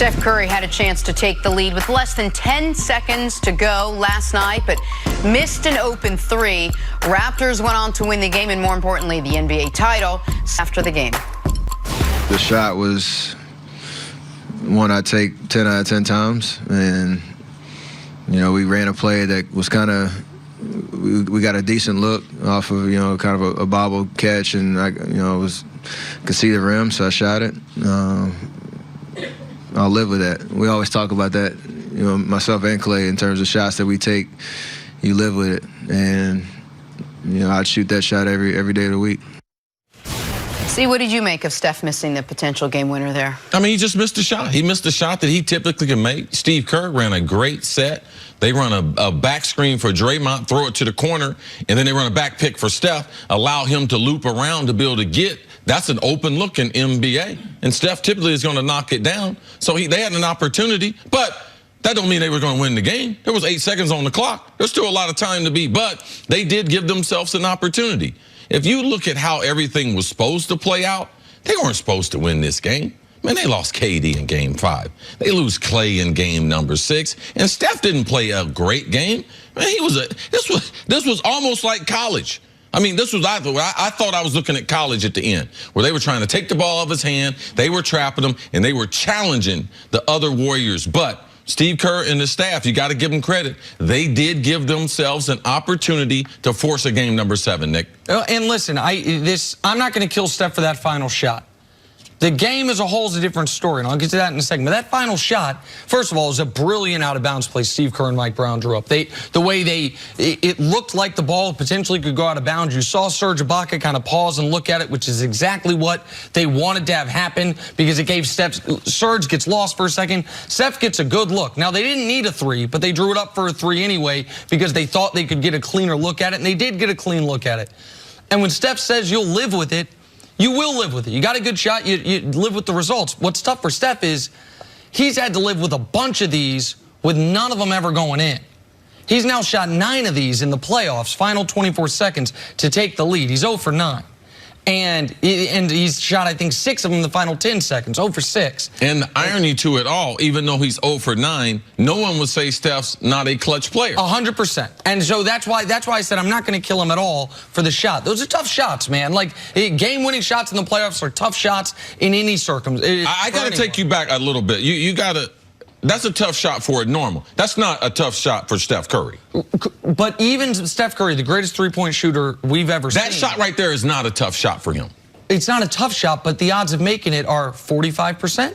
Steph Curry had a chance to take the lead with less than 10 seconds to go last night, but missed an open three. Raptors went on to win the game, and more importantly, the NBA title after the game. The shot was one I take 10 out of 10 times, and we ran a play that was kind of, we got a decent look off of kind of a bobble catch, and I could see the rim, so I shot it. I'll live with that. We always talk about that, myself and Clay, in terms of shots that we take. You live with it, and I'd shoot that shot every day of the week. See, what did you make of Steph missing the potential game winner there? I mean, he just missed a shot. He missed a shot that he typically can make. Steve Kerr ran a great set. They run a back screen for Draymond, throw it to the corner, and then they run a back pick for Steph, allow him to loop around to be able to get. That's an open look in NBA, and Steph typically is going to knock it down. So they had an opportunity, but that don't mean they were going to win the game. There was 8 seconds on the clock. There's still a lot of time to beat, but they did give themselves an opportunity. If you look at how everything was supposed to play out, they weren't supposed to win this game. Man, they lost KD in Game 5. They lose Clay in Game number 6, and Steph didn't play a great game. Man, this was almost like college. I mean, this was I thought I was looking at college at the end, where they were trying to take the ball off his hand, they were trapping him, and they were challenging the other Warriors. But Steve Kerr and the staff, you got to give them credit. They did give themselves an opportunity to force a game number 7, Nick. And listen, I'm not going to kill Steph for that final shot. The game as a whole is a different story, and I'll get to that in a second. But that final shot, first of all, was a brilliant out-of-bounds play Steve Kerr and Mike Brown drew up. The way it looked like the ball potentially could go out of bounds. You saw Serge Ibaka kind of pause and look at it, which is exactly what they wanted to have happen, because it gave Serge gets lost for a second. Steph gets a good look. Now, they didn't need a 3, but they drew it up for a 3 anyway because they thought they could get a cleaner look at it, and they did get a clean look at it. And when Steph says you'll live with it, you will live with it. You got a good shot, you live with the results. What's tough for Steph is he's had to live with a bunch of these with none of them ever going in. He's now shot 9 of these in the playoffs, final 24 seconds to take the lead. He's 0 for 9. And he's shot, I think, 6 of them in the final 10 seconds, 0 for 6. And the irony to it all, even though he's 0 for 9, no one would say Steph's not a clutch player. 100%. And so that's why I said I'm not going to kill him at all for the shot. Those are tough shots, man. Like, game-winning shots in the playoffs are tough shots in any circumstance. I got to take you back a little bit. You got to. That's a tough shot for a normal. That's not a tough shot for Steph Curry. But even Steph Curry, the greatest three-point shooter we've ever seen. That shot right there is not a tough shot for him. It's not a tough shot, but the odds of making it are 45%.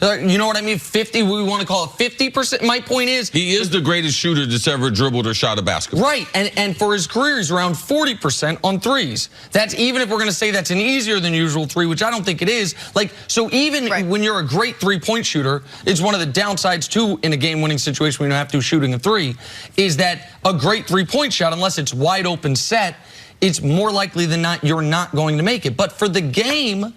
You know what I mean? 50, we want to call it 50%. My point is, he is the greatest shooter that's ever dribbled or shot a basketball. Right, and for his career, he's around 40% on threes. That's even if we're going to say that's an easier than usual 3, which I don't think it is. Like, so even when you're a great three-point shooter, it's one of the downsides, too, in a game-winning situation when you have to shooting a 3, is that a great three-point shot, unless it's wide open set, it's more likely than not you're not going to make it. But for the game,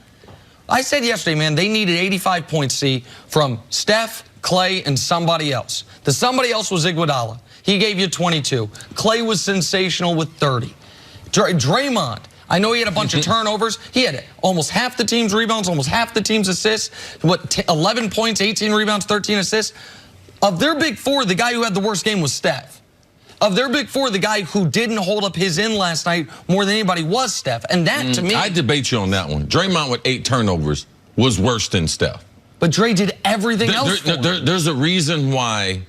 I said yesterday, man, they needed 85 points, see, from Steph, Clay, and somebody else. The somebody else was Iguodala. He gave you 22. Clay was sensational with 30. Draymond, I know he had a bunch of turnovers. He had almost half the team's rebounds, almost half the team's assists. 11 points, 18 rebounds, 13 assists. Of their big 4, the guy who had the worst game was Steph. Of their big 4, the guy who didn't hold up his end last night more than anybody was Steph. And that, to me, I debate you on that one. Draymond with 8 turnovers was worse than Steph. But Dre did everything else for him. There's a reason why,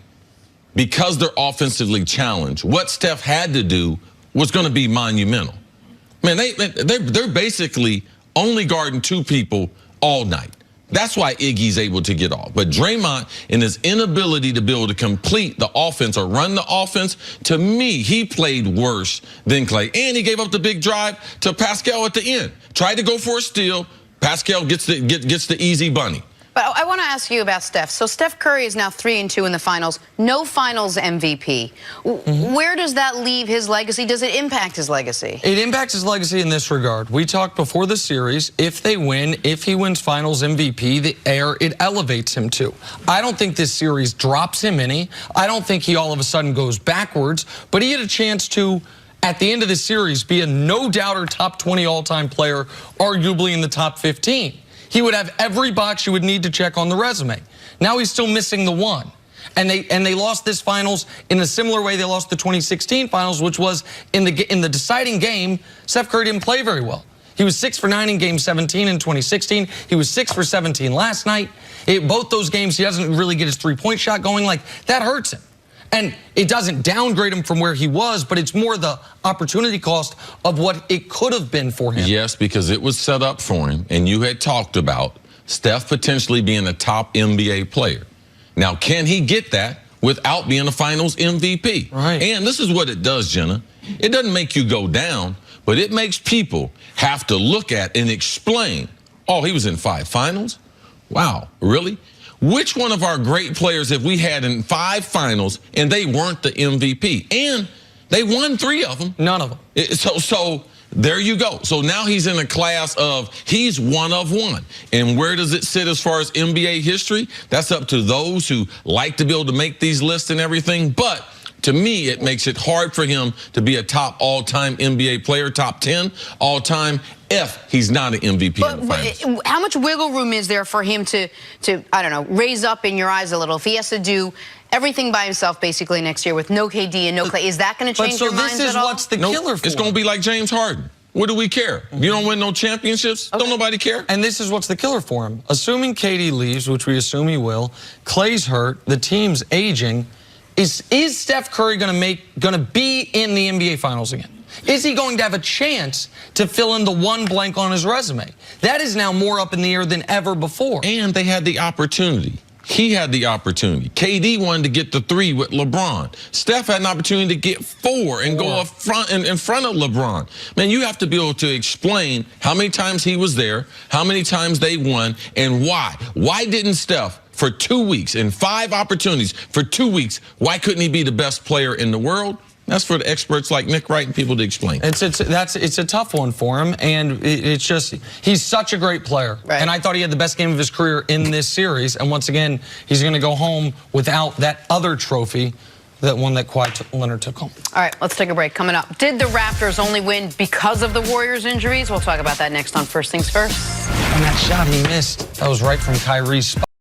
because they're offensively challenged, what Steph had to do was going to be monumental. Man, they're basically only guarding 2 people all night. That's why Iggy's able to get off. But Draymond, in his inability to be able to complete the offense or run the offense, to me, he played worse than Clay. And he gave up the big drive to Pascal at the end. Tried to go for a steal. Pascal gets the easy bunny. But I want to ask you about Steph. So Steph Curry is now 3-2 in the finals. No finals MVP. Where does that leave his legacy? Does it impact his legacy? It impacts his legacy in this regard. We talked before the series, if they win, if he wins finals MVP, it elevates him to. I don't think this series drops him any. I don't think he all of a sudden goes backwards, but he had a chance to, at the end of the series, be a no-doubter top 20 all-time player, arguably in the top 15. He would have every box you would need to check on the resume. Now he's still missing the one. And they lost this finals in a similar way they lost the 2016 finals, which was in the deciding game, Steph Curry didn't play very well. He was 6 for 9 in Game 17 in 2016. He was 6 for 17 last night. Both those games, he doesn't really get his three-point shot going. Like, that hurts him. And it doesn't downgrade him from where he was, but it's more the opportunity cost of what it could have been for him. Yes, because it was set up for him, and you had talked about Steph potentially being a top NBA player. Now, can he get that without being a finals MVP? Right. And this is what it does, Jenna. It doesn't make you go down, but it makes people have to look at and explain, oh, he was in 5 finals? Wow, really? Which one of our great players have we had in 5 finals and they weren't the MVP? And they won 3 of them. None of them. So there you go. So now he's in a class of he's one of one. And where does it sit as far as NBA history? That's up to those who like to be able to make these lists and everything. But to me, it makes it hard for him to be a top all-time NBA player, top 10 all-time, if he's not an MVP in the finals. How much wiggle room is there for him to I don't know, raise up in your eyes a little if he has to do everything by himself basically next year with no KD and no Clay? Is that going to change your minds at all? So this is what's the killer for It's going to be like James Harden. What do we care? You don't win no championships? Okay. Don't nobody care? And this is what's the killer for him. Assuming KD leaves, which we assume he will, Clay's hurt, the team's aging, is Steph Curry going to be in the NBA Finals again? Is he going to have a chance to fill in the one blank on his resume? That is now more up in the air than ever before. And they had the opportunity. He had the opportunity. KD wanted to get the 3 with LeBron. Steph had an opportunity to get 4 and go up front in front of LeBron. Man, you have to be able to explain how many times he was there, how many times they won, and why. Why didn't Steph, for 2 weeks and 5 opportunities for 2 weeks, why couldn't he be the best player in the world? That's for the experts like Nick Wright and people to explain. It's a tough one for him, and it's just he's such a great player. Right. And I thought he had the best game of his career in this series. And once again, he's going to go home without that other trophy, that one that Kawhi Leonard took home. All right, let's take a break. Coming up, did the Raptors only win because of the Warriors' injuries? We'll talk about that next on First Things First. And that shot he missed, that was right from Kyrie's spot.